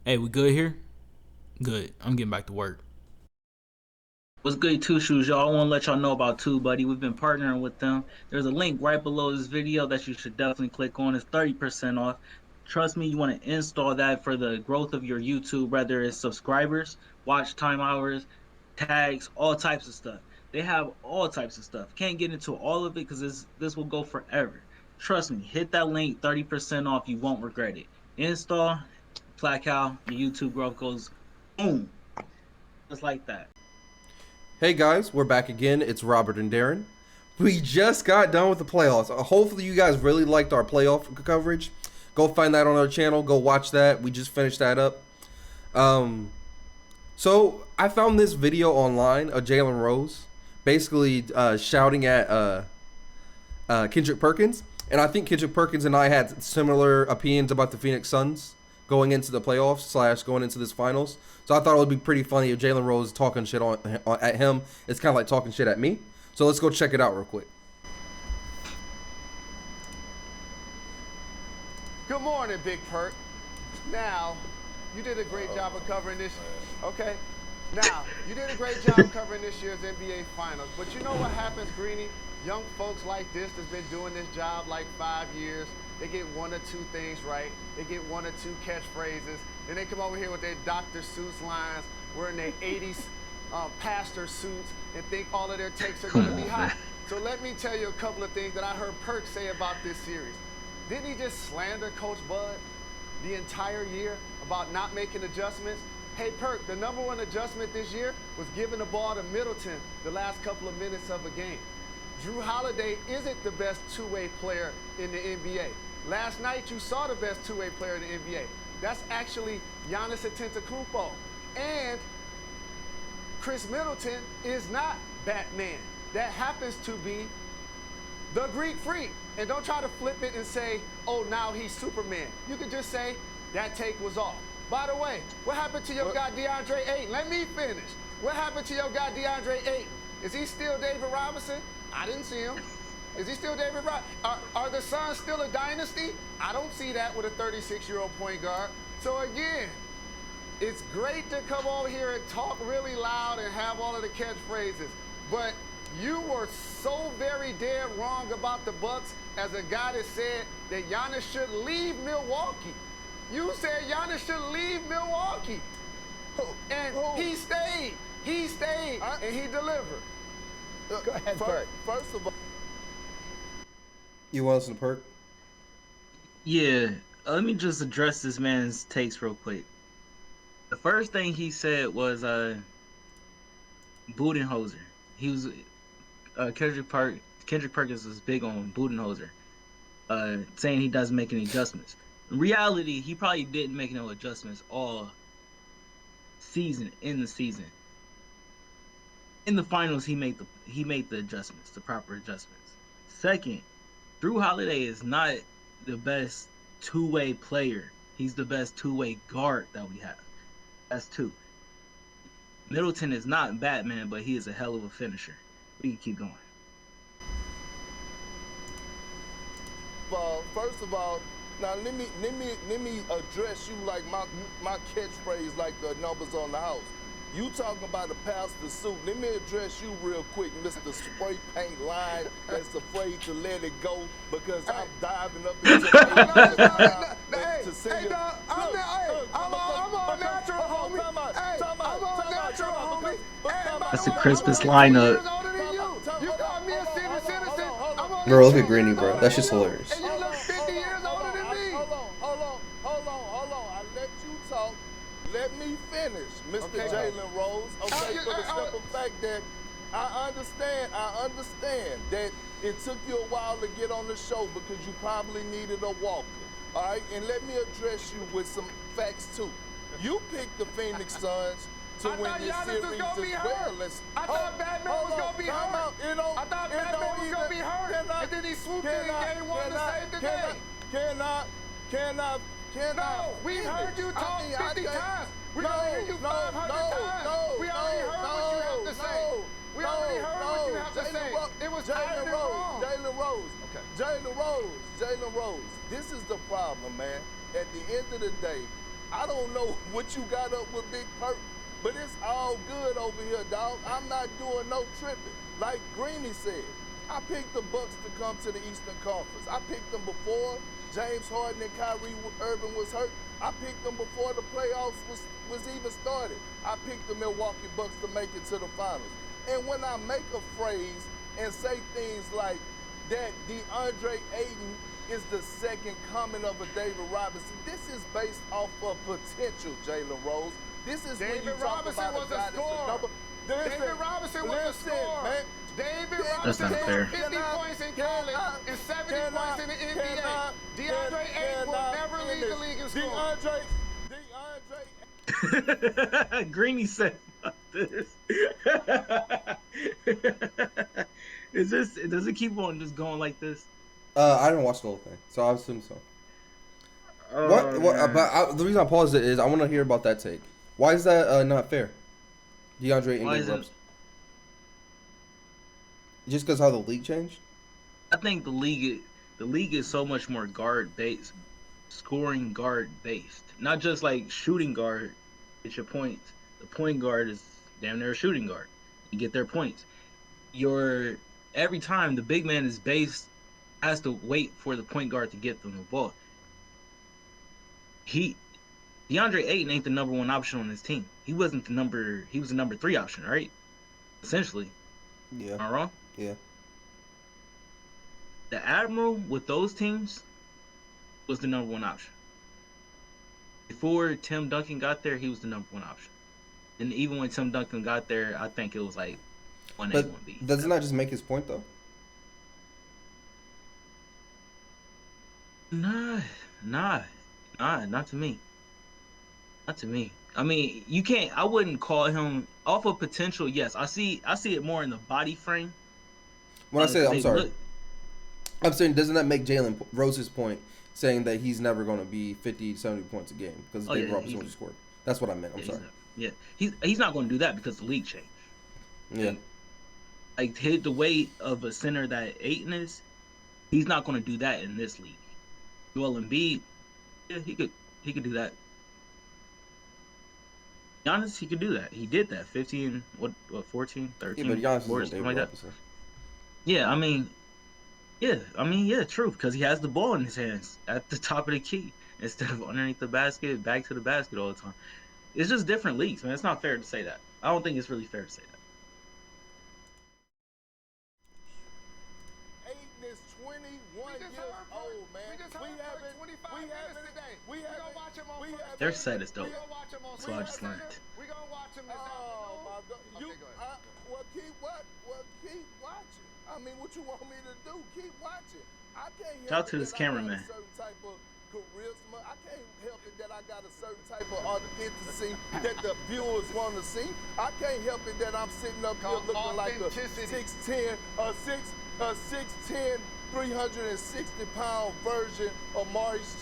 Hey, we good here? Good. I'm getting back to work. What's good, Two Shoes? Y'all, I want to let y'all know about Two Buddy. We've been partnering with them. There's a link right below this video that you should definitely click on. It's 30% off. Trust me, you want to install that for the growth of your YouTube, whether it's subscribers, watch time hours, tags, all types of stuff. They have all types of stuff. Can't get into all of it because this will go forever. Trust me, hit that link, 30% off. You won't regret it. Install, plaque out, your YouTube growth goes boom, just like that. Hey guys, we're back again. It's Robert and Darren. We just got done with the playoffs. Hopefully you guys really liked our playoff coverage. Go find that on our channel. Go watch that. We just finished that up. Um, so I found this video online of Jalen Rose basically shouting at Kendrick Perkins. And I think Kendrick Perkins and I had similar opinions about the Phoenix Suns going into the playoffs / going into this finals. So I thought it would be pretty funny if Jalen Rose talking shit at him. It's kind of like talking shit at me. So let's go check it out real quick. Good morning, Big Perk. Now, you did a great job of covering this. Okay. Now, you did a great job covering this year's NBA Finals. But you know what happens, Greeny? Young folks like this that's been doing this job like 5 years, they get one or two things right. They get one or two catchphrases. Then they come over here with their Dr. Seuss lines, wearing their 80s pastor suits, and think all of their takes are going to be hot. So let me tell you a couple of things that I heard Perk say about this series. Didn't he just slander Coach Bud the entire year about not making adjustments? Hey, Perk, the #1 adjustment this year was giving the ball to Middleton the last couple of minutes of a game. Drew Holiday isn't the best two-way player in the NBA. Last night, you saw the best two-way player in the NBA. That's actually Giannis Antetokounmpo. And Chris Middleton is not Batman. That happens to be the Greek Freak. And don't try to flip it and say, oh, now he's Superman. You can just say, that take was off. By the way, what happened to your guy DeAndre Ayton? Let me finish. What happened to your guy DeAndre Ayton? Is he still David Robinson? I didn't see him. Is he still David Robinson? Are the Suns still a dynasty? I don't see that with a 36-year-old point guard. So again, it's great to come over here and talk really loud and have all of the catchphrases. But you were so very dead wrong about the Bucks as a guy that said that Giannis should leave Milwaukee. You said Giannis should leave Milwaukee. And he stayed. He stayed, and he delivered. Go ahead, Perk. First of all, You want to listen to Perk? Yeah, let me just address this man's takes real quick. The first thing he said was Budenholzer. He was Kendrick Perkins was big on Budenholzer, saying he doesn't make any adjustments. In reality, he probably didn't make no adjustments all season in the season. In the finals, he made the adjustments, the proper adjustments. Second, Drew Holiday is not the best two-way player. He's the best two-way guard that we have. That's two. Middleton is not Batman, but he is a hell of a finisher. We can keep going. First of all, now let me address you like my catchphrase, like the numbers on the house. You talking about a pastor suit. Let me address you real quick, Mr. Spray Paint Line that's afraid to let it go because I'm diving up into to see hey, you. dog, I'm all natural, homie. Hey, I'm all natural, homie. Hey, by That's the the way, crispest I'm lineup. 50 years older than you. You call me a senior citizen. I'm only Bro, look at 10 Greeny, years bro. older That's than just you. hilarious. And you look 50 years older than me. Hold on. I let you talk. Let me finish, Mr. Okay. Jalen Rose. Okay, for the simple fact that I understand that it took you a while to get on the show because you probably needed a walker. All right, and let me address you with some facts too. You picked the Phoenix Suns to win this series as well. I thought Batman was going to be hurt. I thought Batman was going to be hurt. And then he swooped in game one to save the day. No, we heard you talk 50 times. We already heard you 500 times. We already heard what you have to say. We already heard what you have to say. It was tired and wrong. Jalen Rose. This is the problem, man. At the end of the day, I don't know what you got up with Big Perk, but it's all good over here, dog. I'm not doing no tripping. Like Greeny said, I picked the Bucks to come to the Eastern Conference. I picked them before James Harden and Kyrie Irving was hurt. I picked them before the playoffs was even started. I picked the Milwaukee Bucks to make it to the finals. And when I make a phrase and say things like that DeAndre Ayton is the second coming of a David Robinson, this is based off of potential, Jalen Rose. This is when you David talk Robinson about was a guy a scorer. David Robinson was a scorer. Man. David That's Robinson not scored fair. 50 points in college and 70 points in the NBA. DeAndre Ayton will never lead the league in scoring. DeAndre Greeny said, "Fuck this." Does it keep on just going like this? I didn't watch the whole thing, so I assume so. Oh, man. The reason I paused it is I want to hear about that take. Why is that not fair? DeAndre Why Ayton is it- Robinson. Just because how the league changed? I think the league is so much more guard based, scoring guard based, not just like shooting guard. Get your points. The point guard is damn near a shooting guard. You get their points. Every time the big man is based has to wait for the point guard to get them the ball. DeAndre Ayton ain't the number one option on his team. He was the number 3 option, right? Essentially. Yeah. Am I wrong? Yeah. The Admiral with those teams was the number one option. Before Tim Duncan got there, he was the number one option. And even when Tim Duncan got there, I think it was like 1A, But 1B. doesn't that just make his point, though? Nah, not to me. Not to me. I mean, you can't. I wouldn't call him off of potential. Yes, I see it more in the body frame. When I say, I'm sorry. Look, I'm saying, doesn't that make Jalen Rose's point, saying that he's never going to be 50, 70 points a game because David Robinson was scored? That's what I meant. I'm sorry. He's not going to do that because the league changed. Yeah. Like the weight of a center that Ayton is, he's not going to do that in this league. Joel Embiid, yeah, he could do that. Giannis, he could do that. He did that. 15, 14, 13. Yeah, but Giannis boards, isn't David like that. Robinson. Yeah, true, because he has the ball in his hands at the top of the key instead of underneath the basket, back to the basket all the time. It's just different leagues, man. It's not fair to say that. I don't think it's really fair to say that. Ayton is 21 We just years heard old, man. We just heard Perk 25 minutes today. We gonna watch him on Perk. Their set is dope. We gonna watch him on That's what I just Perk. learned. We gonna watch him this Oh my God! afternoon. Okay, go ahead. Keep watching. I mean, what you want me to do? Keep watching. I can't help Shout out to it this that I got cameraman. a certain type of charisma. I can't help it that I got a certain type of authenticity that the viewers want to see. I can't help it that I'm sitting up here Called looking like a authenticity. 6'10", 360-pound version of Morris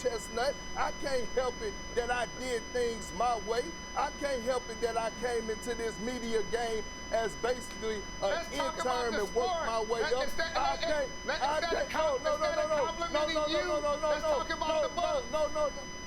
Chestnut. I can't help it that I did things my way. I can't help it that I came into this media game as basically an Let's talk about intern the and worked sport. my way up. Instead I of can't. complimenting you, let's talk about the book.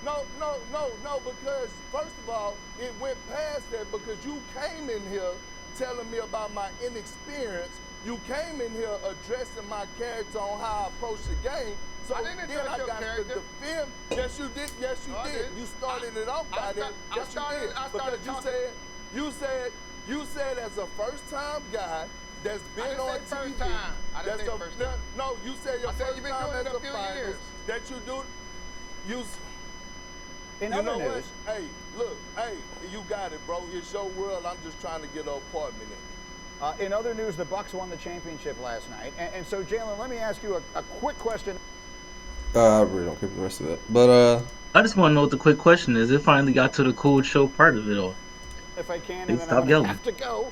No, because first of all, it went past that because you came in here telling me about my inexperience. You came in here addressing my character on how I approach the game. So I didn't then address I your got character. to defend. Yes, you did. Yes, you No, I did. didn't. You started it off by that. Yes, you did. I Because started you said as a first-time guy that's been didn't on say TV. first time. I didn't say first time. No, you said your I said first you've been time doing as it a a few finals years. that you do. In You other know what? news, Hey, look, you got it, bro. It's your world. I'm just trying to get an apartment in. in other news, the Bucks won the championship last night, and so Jalen, let me ask you a quick question. I really don't care for the rest of it. But, I just want to know what the quick question is. It finally got to the cool show part of it all. If I can, Please and then stop I'm going yelling. to have to go.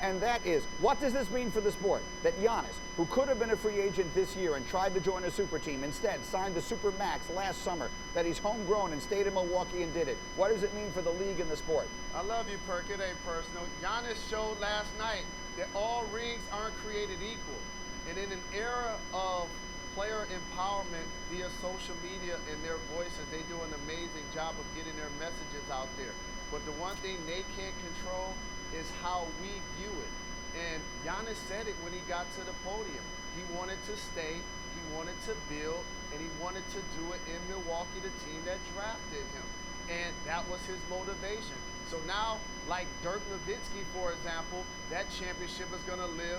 And that is, what does this mean for the sport? That Giannis, who could have been a free agent this year and tried to join a super team, instead signed the Super Max last summer, that he's homegrown and stayed in Milwaukee and did it. What does it mean for the league and the sport? I love you, Perk. It ain't personal. Giannis showed last night that all rings aren't created equal. And in an era of player empowerment via social media and their voices, they do an amazing job. job of getting their messages out there. But the one thing they can't control is how we view it. And Giannis said it when he got to the podium. He wanted to stay, he wanted to build, and he wanted to do it in Milwaukee, the team that drafted him. And that was his motivation. So now, like Dirk Nowitzki, for example, that championship is going to live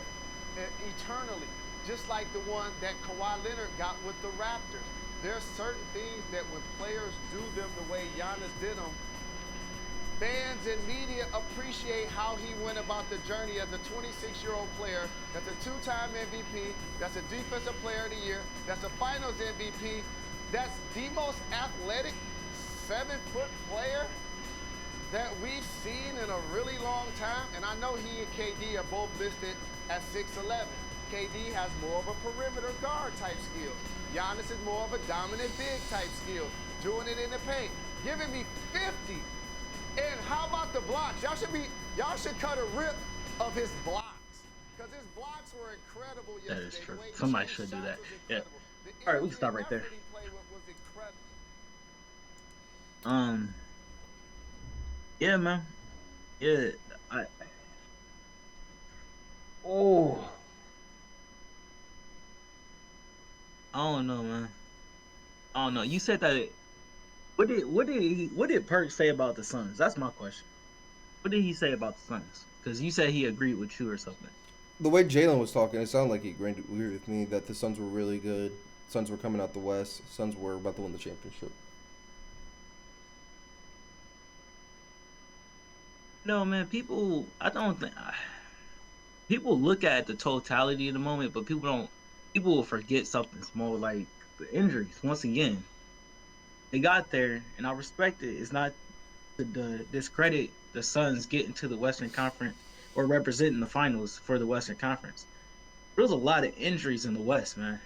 eternally. Just like the one that Kawhi Leonard got with the Raptors. There's certain things that when players do them the way Giannis did them, fans and media appreciate how he went about the journey as a 26-year-old player that's a two-time MVP, that's a Defensive Player of the Year, that's a Finals MVP, that's the most athletic 7-foot player that we've seen in a really long time. And I know he and KD are both listed at 6'11". KD has more of a perimeter guard type skill. Giannis is more of a dominant big type skill, doing it in the paint, giving me 50. And how about the blocks? Y'all should cut a rip of his blocks, because his blocks were incredible yesterday. That is true. The way he Somebody changed should do shots that. was Yeah. incredible. The All right, we energy can stop right and there. effort he played with was incredible. Yeah, man. Yeah, oh, I don't know, man. I don't know. You said that. What did Perk say about the Suns? That's my question. What did he say about the Suns? Because you said he agreed with you or something. The way Jalen was talking, it sounded like he agreed with me that the Suns were really good. Suns were coming out the West. Suns were about to win the championship. No, man. I don't think people look at the totality of the moment, but people don't. People will forget something small like the injuries. Once again, they got there, and I respect it. It's not to discredit the Suns getting to the Western Conference or representing the finals for the Western Conference. There was a lot of injuries in the West, man.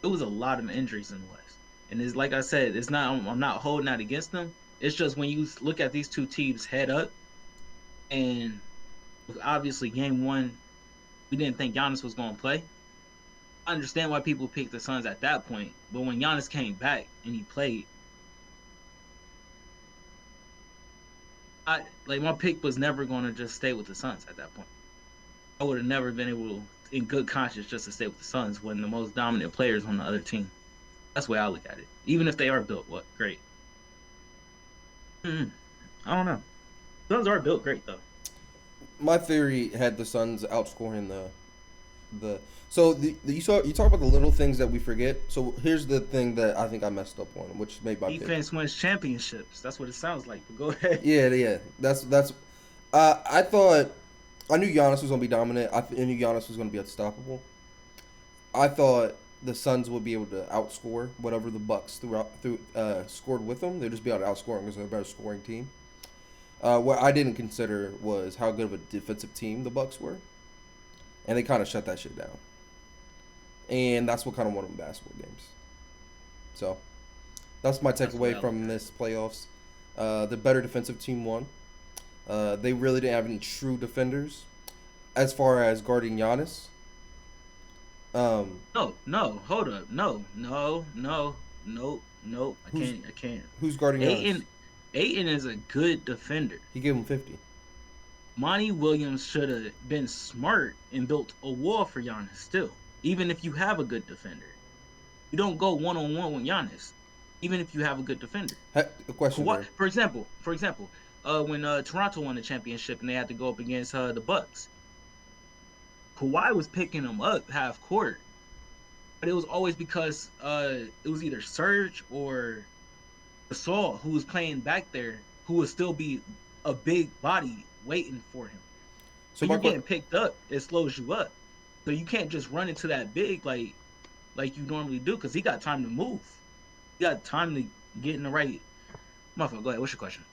It was a lot of injuries in the West, and it's like I said, it's not. I'm not holding that against them. It's just when you look at these two teams head up, and obviously game one, we didn't think Giannis was going to play. I understand why people picked the Suns at that point, but when Giannis came back and he played, my pick was never going to just stay with the Suns at that point. I would have never been able, in good conscience, just to stay with the Suns when the most dominant players on the other team. That's the way I look at it. Even if they are built, great. I don't know. Suns are built great though. My theory had the Suns outscoring you talk about the little things that we forget. So here's the thing that I think I messed up on, which made my Defense wins championships. That's what it sounds like. But go ahead. Yeah. That's. I knew Giannis was gonna be dominant. I knew Giannis was gonna be unstoppable. I thought the Suns would be able to outscore whatever the Bucks scored with them. They'd just be able to outscore them because they're a better scoring team. What I didn't consider was how good of a defensive team the Bucks were, and they kind of shut that shit down. And that's what kind of won them basketball games. So that's my takeaway from this playoffs. The better defensive team won. They really didn't have any true defenders as far as guarding Giannis. No, hold up. No. I can't. Who's guarding Giannis? Ayton is a good defender. He gave him 50. Monty Williams should have been smart and built a wall for Giannis still. Even if you have a good defender. You don't go one-on-one with Giannis. Even if you have a good defender. A question Kawhi, for example, when Toronto won the championship and they had to go up against the Bucks, Kawhi was picking them up half court, but it was always because it was either Serge or Gasol who was playing back there, who would still be a big body waiting for him. So you're getting picked up, it slows you up. So you can't just run into that big like you normally do, because he got time to move. He got time to get in the right. Motherfucker, go ahead. What's your question?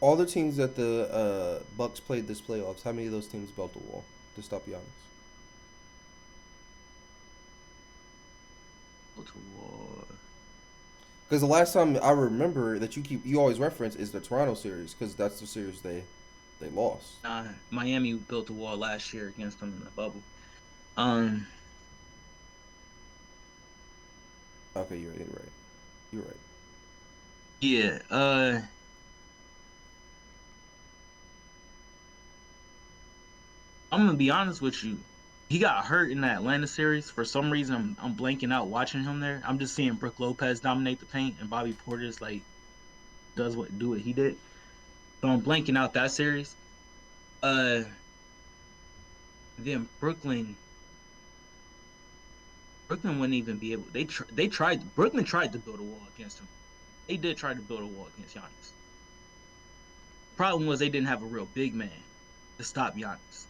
All the teams that the Bucks played this playoffs, how many of those teams built a wall to stop Giannis? Built a wall. Because the last time I remember that you always reference is the Toronto series, because that's the series they lost. Miami built a wall last year against them in the bubble. Okay, you're right. Yeah. I'm gonna be honest with you. He got hurt in that Atlanta series. For some reason, I'm blanking out watching him there. I'm just seeing Brook Lopez dominate the paint and Bobby Portis like do what he did. So I'm blanking out that series. Uh, then Brooklyn wouldn't even be able. They tried. Brooklyn tried to build a wall against him. They did try to build a wall against Giannis. Problem was they didn't have a real big man to stop Giannis.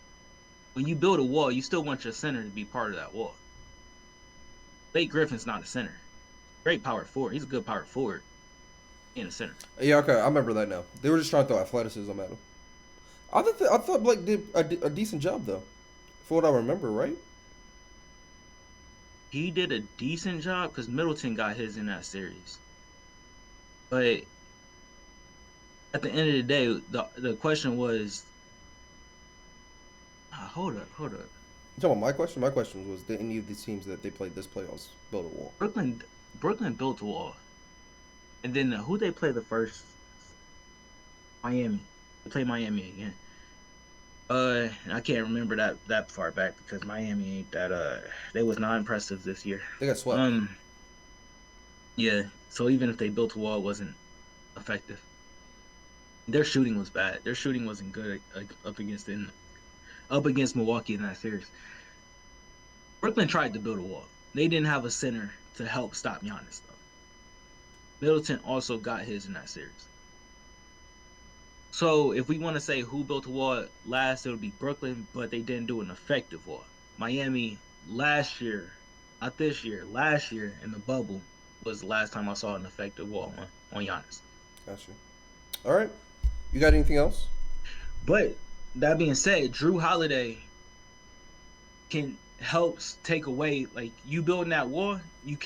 When you build a wall, you still want your center to be part of that wall. Blake Griffin's not a center. Great power forward. He's a good power forward in a center. Yeah, okay, I remember that now. They were just trying to throw athleticism at him. I thought Blake did a decent job though, for what I remember, right? He did a decent job because Middleton got his in that series. But at the end of the day, the question was, hold up. You talking about my question? My question was, did any of these teams that they played this playoffs build a wall? Brooklyn built a wall, and then who they play the first? Miami. They play Miami again. I can't remember that far back because Miami ain't that they was not impressive this year. They got swept. Yeah. So even if they built a wall, it wasn't effective. Their shooting was bad. Their shooting wasn't good up against Milwaukee in that series. Brooklyn tried to build a wall. They didn't have a center to help stop Giannis though. Middleton also got his in that series. So if we want to say who built a wall last, it would be Brooklyn, but they didn't do an effective wall. Miami last year, not this year, last year in the bubble was the last time I saw an effective wall on Giannis. Gotcha. All right. You got anything else? But that being said, Drew Holiday can help take away, like, you building that wall, you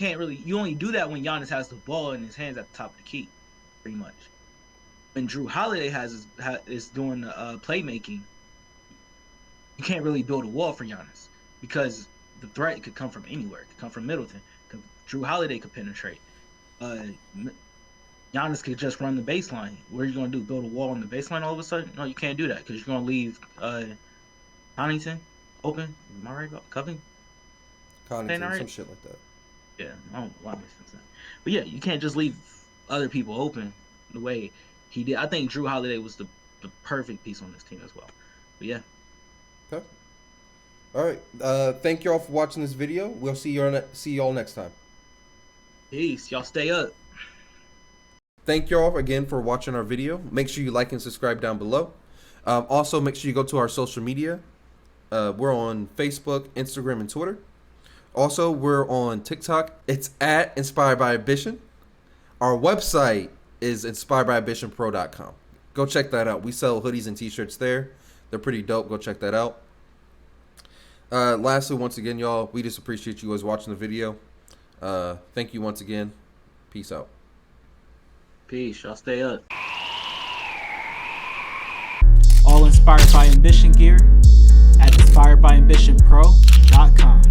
only do that when Giannis has the ball in his hands at the top of the key, pretty much. When Drew Holiday is doing playmaking, you can't really build a wall for Giannis because the threat could come from anywhere. It could come from Middleton. Drew Holiday could penetrate. Giannis could just run the baseline. What are you going to do? Build a wall on the baseline all of a sudden? No, you can't do that because you're going to leave Connaughton open. Am I right about Covington? Connaughton, some shit like that. Yeah, I don't know why I'm missing that. But yeah, you can't just leave other people open the way he did. I think Drew Holiday was the perfect piece on this team as well. But yeah. Okay. All right. Thank you all for watching this video. We'll see y'all next time. Peace. Y'all stay up. Thank you all again for watching our video. Make sure you like and subscribe down below. Also, make sure you go to our social media. We're on Facebook, Instagram, and Twitter. Also, we're on TikTok. It's at Inspired by Ambition. Our website is inspiredbyambitionpro.com. Go check that out. We sell hoodies and t-shirts there. They're pretty dope. Go check that out. Lastly, once again, y'all, we just appreciate you guys watching the video. Thank you once again. Peace out. Peace. Y'all stay up. All inspired by ambition gear at inspiredbyambitionpro.com.